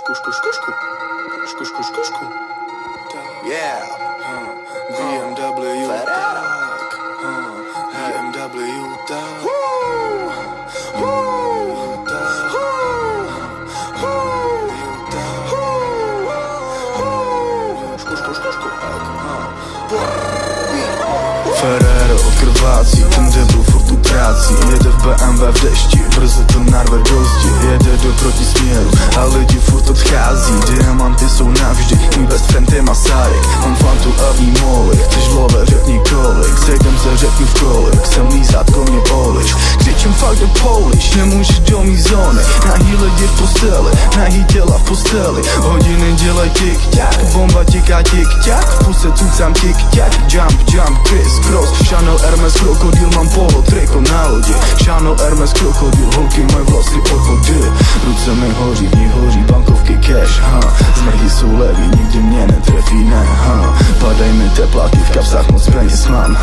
Шку. Yeah. BMW так. BMW так. Ferrero od Chorwacji, ten debil furt u pracy. Jedę w BMW w deszcie, brzy to narwę gości. Jedę do protismieru, a ludzi furt odchází. Diamanty są navždy, mój best friend je Masaryk. Mám fantu a v ní moly, chceš love, řekni kolik. Sejdem se, řekni v kolik, jsem lízátko mě poliš. Křičím fakt do Polish, nemůžeš do mý zóny. Nahý lidi v posteli, nahý těla v posteli. Hodiny dělaj tik-tak, bomba tiká tik-tak. V puse tucám tik-tak, jump, criss cross. Chanel, Hermes, krokodil, mám polo, triko na lodi. Chanel, Hermes, krokodil, holky mají vlasy od vody. Ruce mi hoří, v nich hoří bankovky cash, Zmrhy jsou levý, nikdy mě netrefí, ne, Padají mi tepláky, v kapsách moc peněz mám,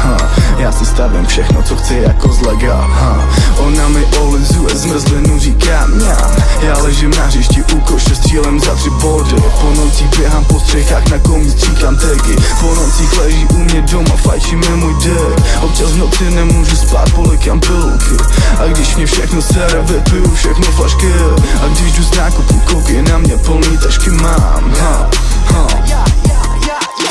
Já si stavím všechno, co chci jako z lega, Ona mi olizuje zmrzlinu, říká mňam. Já ležím na hřišti u koše s cílem za 3 body. Po nocích běhám po střechách, na komí stříkám tagy. Po nocích leží u mě doma, fajčí mi můj dek. Občas v noci nemůžu spát, polikám pilulky. A když mě všechno sere, vypiju všechno flašky. A když jdu z nákupu, koky na mě plný tašky mám,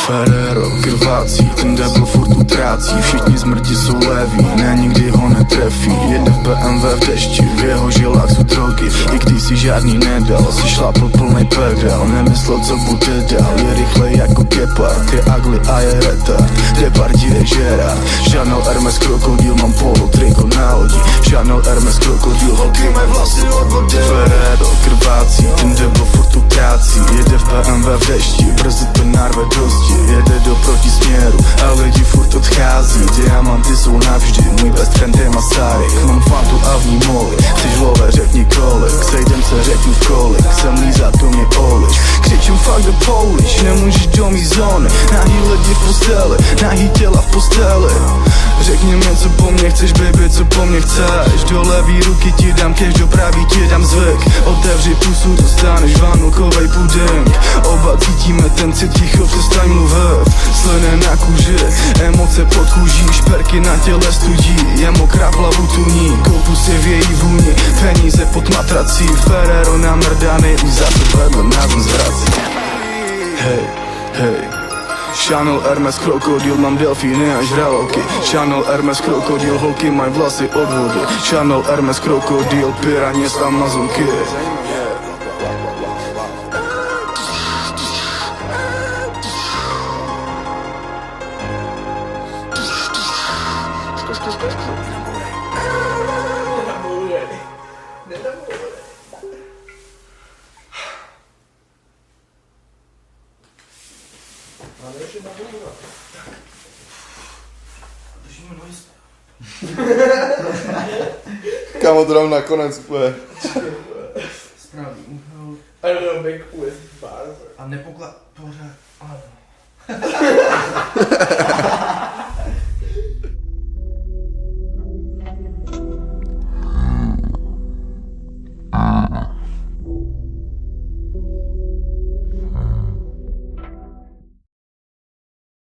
Ferrero, Chorvácí, ten debil furt utrácí. Všichni zmrti jsou leví, ne nikdy ho netrefí. Jede v BMW v dešti, v jeho žilách jsou drogy. I když si žádný nedal, si šlápl plnej pedál. Nemyslel, co bude dál, je rychlej jako gepard. Je ugly a je retard, Depardi je Gerard. Chanel, Hermes, krokodil, mám polo, triko na lodi. Chanel, Hermes, krokodil, holky mají vlasy od vody. Ferrero, Chorvácí, ten debil furt utrácí. Jede v BMW v dešti, brzy to narve dosti. Jede do protisměru a lidi furt odchází. Diamanty jsou navždy, můj best friend je Masaryk. Mám fantu a v ní moly, chceš love, řekni kolik. Sejdem se, řekni v kolik, jsem lízátko mě oliš. Křičím fakt do Polish, nemůžeš do mý zóny. Nahý lidi v posteli, nahý těla v posteli. Řekni mi, co po mně chceš, baby, co po mně chceš. Do levý ruky ti dám cash, do pravý ti dám zvyk. Otevři pusu, dostaneš vanilkovej puding. Oba cítíme ten cit, ticho, přestaň mluvit. Sliny na kůži, emoce pod kůží. Šperky na těle studí, je mokrá hlavu tuní. Koupu si v její vůni, peníze pod matrací. Ferrero na mrdany, už zase vedle nás zvrací. Hej Chanel, Hermes, krokodil, mám delfíny a žraloky. Chanel, Hermes, krokodil, holky mají vlasy od vody. Chanel, Hermes, krokodil, piraně z Amazonky. Kámo, to dám nakonec úplně. Správný úhel. I don't know, make with bars. A nepoklad... Pořád... Ano.